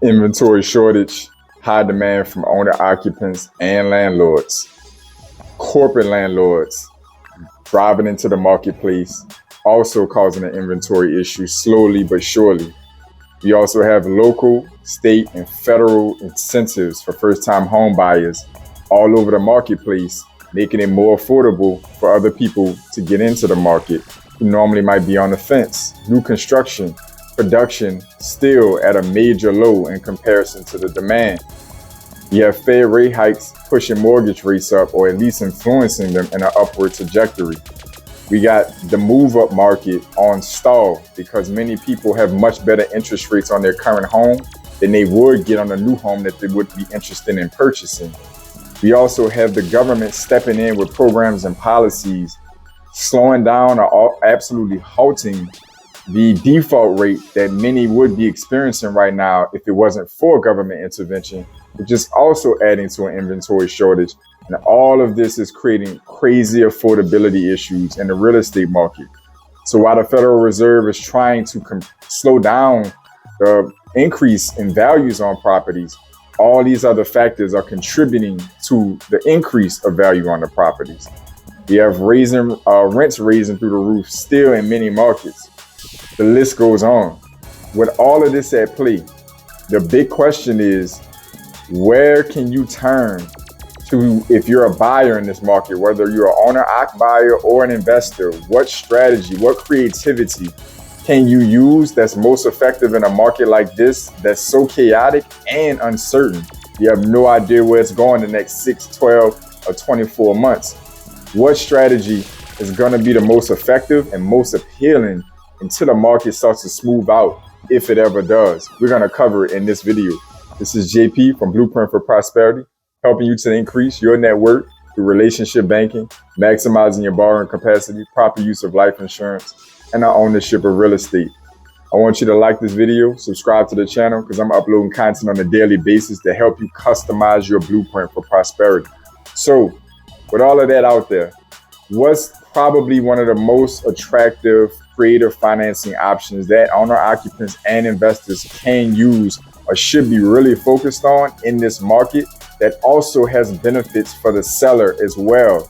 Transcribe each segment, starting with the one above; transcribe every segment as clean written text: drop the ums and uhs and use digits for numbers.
Inventory shortage, high demand from owner occupants and landlords. Corporate landlords driving into the marketplace, also causing an inventory issue slowly but surely. We also have local, state, and federal incentives for first-time home buyers all over the marketplace, making it more affordable for other people to get into the market who normally might be on the fence. New construction, production still at a major low in comparison to the demand. You have Fed rate hikes pushing mortgage rates up, or at least influencing them in an upward trajectory. We got the move-up market on stall because many people have much better interest rates on their current home than they would get on a new home that they would be interested in purchasing. We also have the government stepping in with programs and policies, slowing down or absolutely halting the default rate that many would be experiencing right now if it wasn't for government intervention, which is also adding to an inventory shortage. And all of this is creating crazy affordability issues in the real estate market. So while the Federal Reserve is trying to slow down the increase in values on properties, all these other factors are contributing to the increase of value on the properties. We have rents raising through the roof still in many markets. The list goes on. With all of this at play, the big question is, where can you turn to if you're a buyer in this market, whether you're an owner-occ buyer or an investor? What strategy, what creativity can you use that's most effective in a market like this that's so chaotic and uncertain? You have no idea where it's going the next 6, 12, or 24 months. What strategy is going to be the most effective and most appealing until the market starts to smooth out, if it ever does? We're going to cover it in this video. This is JP from Blueprint for Prosperity, helping you to increase your net worth through relationship banking, maximizing your borrowing capacity, proper use of life insurance, and our ownership of real estate. I want you to like this video, subscribe to the channel, because I'm uploading content on a daily basis to help you customize your blueprint for prosperity. So with all of that out there, what's probably one of the most attractive creative financing options that owner occupants and investors can use or should be really focused on in this market that also has benefits for the seller as well?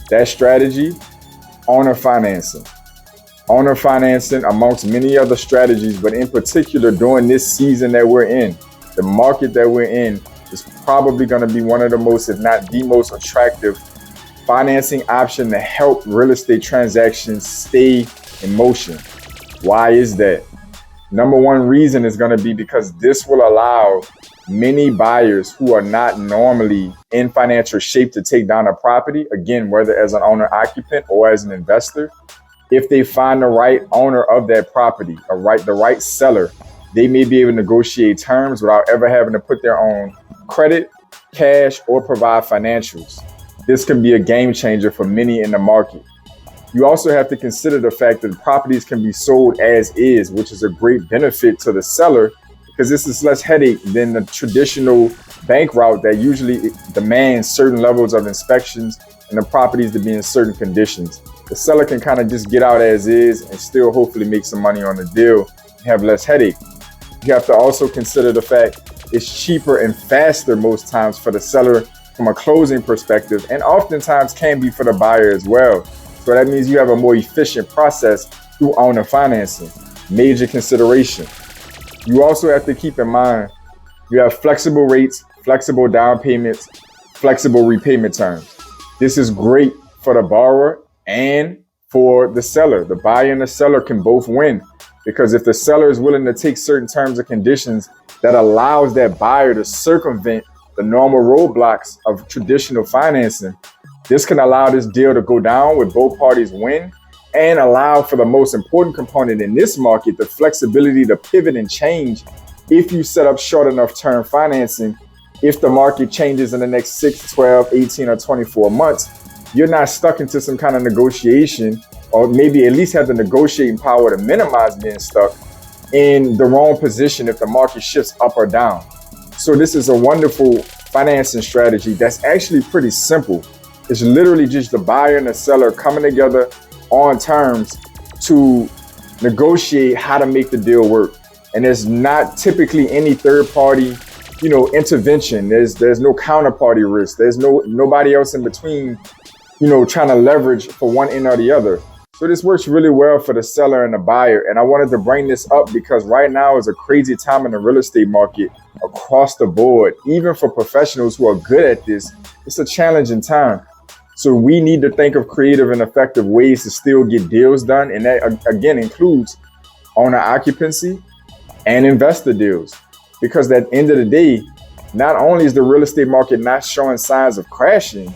That strategy, owner financing. Owner financing amongst many other strategies, but in particular during this season that we're in, the market that we're in is probably going to be one of the most, if not the most attractive financing option to help real estate transactions stay in motion. Why is that? Number one reason is going to be because this will allow many buyers who are not normally in financial shape to take down a property, again, whether as an owner occupant or as an investor, if they find the right owner of that property, the right seller, they may be able to negotiate terms without ever having to put their own credit, cash, or provide financials. This can be a game changer for many in the market. You also have to consider the fact that properties can be sold as is, which is a great benefit to the seller because this is less headache than the traditional bank route that usually demands certain levels of inspections and the properties to be in certain conditions. The seller can kind of just get out as is and still hopefully make some money on the deal and have less headache. You have to also consider the fact it's cheaper and faster most times for the seller from a closing perspective, and oftentimes can be for the buyer as well. So that means you have a more efficient process through owner financing. Major consideration. You also have to keep in mind, you have flexible rates, flexible down payments, flexible repayment terms. This is great for the borrower and for the seller. The buyer and the seller can both win, because if the seller is willing to take certain terms and conditions that allows that buyer to circumvent the normal roadblocks of traditional financing, this can allow this deal to go down with both parties win and allow for the most important component in this market, the flexibility to pivot and change if you set up short enough term financing. If the market changes in the next 6, 12, 18, or 24 months, you're not stuck into some kind of negotiation, or maybe at least have the negotiating power to minimize being stuck in the wrong position if the market shifts up or down. So this is a wonderful financing strategy that's actually pretty simple. It's literally just the buyer and the seller coming together on terms to negotiate how to make the deal work. and there's not typically any third party, intervention. There's no counterparty risk. There's nobody else in between, trying to leverage for one end or the other. So this works really well for the seller and the buyer. And I wanted to bring this up because right now is a crazy time in the real estate market across the board. Even for professionals who are good at this, it's a challenging time. So we need to think of creative and effective ways to still get deals done. And that, again, includes owner occupancy and investor deals. Because at the end of the day, not only is the real estate market not showing signs of crashing,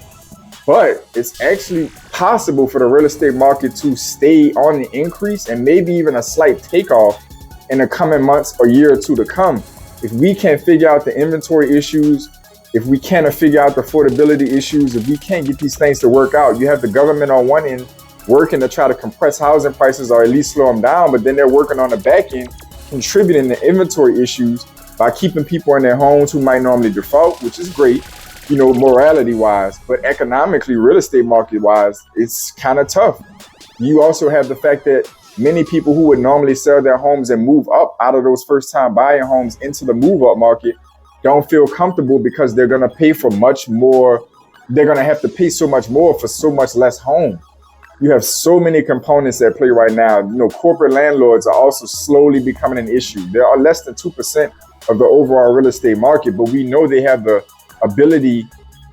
but it's actually possible for the real estate market to stay on the increase and maybe even a slight takeoff in the coming months or year or two to come. If we can't figure out the inventory issues, if we can't figure out the affordability issues, if we can't get these things to work out, you have the government on one end working to try to compress housing prices or at least slow them down, but then they're working on the back end, contributing to inventory issues by keeping people in their homes who might normally default, which is great, morality wise, but economically, real estate market wise, it's kind of tough. You also have the fact that many people who would normally sell their homes and move up out of those first time buying homes into the move up market don't feel comfortable because they're going to pay for much more. They're going to have to pay so much more for so much less home. You have so many components at play right now. Corporate landlords are also slowly becoming an issue. There are less than 2% of the overall real estate market, but we know they have the ability,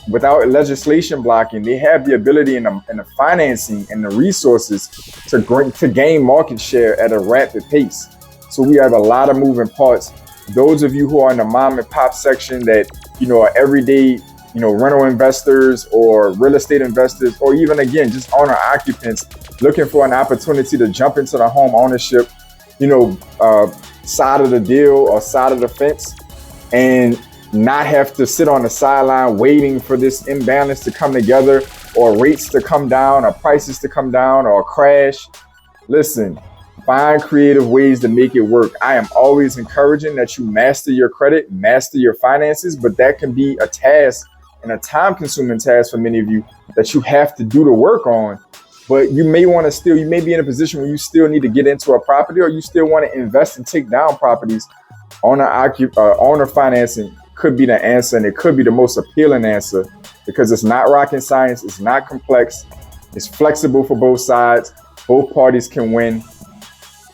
without legislation blocking, they have the ability and the financing and the resources to gain market share at a rapid pace. So we have a lot of moving parts. Those of you who are in the mom and pop section that, are everyday, rental investors or real estate investors, or even again, just owner occupants looking for an opportunity to jump into the home ownership, side of the deal or side of the fence and not have to sit on the sideline waiting for this imbalance to come together or rates to come down or prices to come down or crash. Listen, find creative ways to make it work. I am always encouraging that you master your credit, master your finances, but that can be a task and a time-consuming task for many of you that you have to do the work on. But you may be in a position where you still need to get into a property, or you still want to invest and take down properties. Owner financing could be the answer, and it could be the most appealing answer because it's not rocket science, it's not complex, it's flexible for both sides, both parties can win.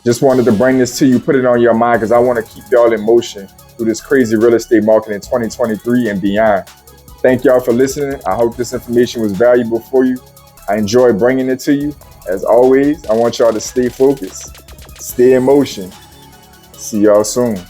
Just wanted to bring this to you, put it on your mind, because I want to keep y'all in motion through this crazy real estate market in 2023 and beyond. Thank y'all for listening. I hope this information was valuable for you. I enjoy bringing it to you. As always, I want y'all to stay focused, stay in motion. See y'all soon.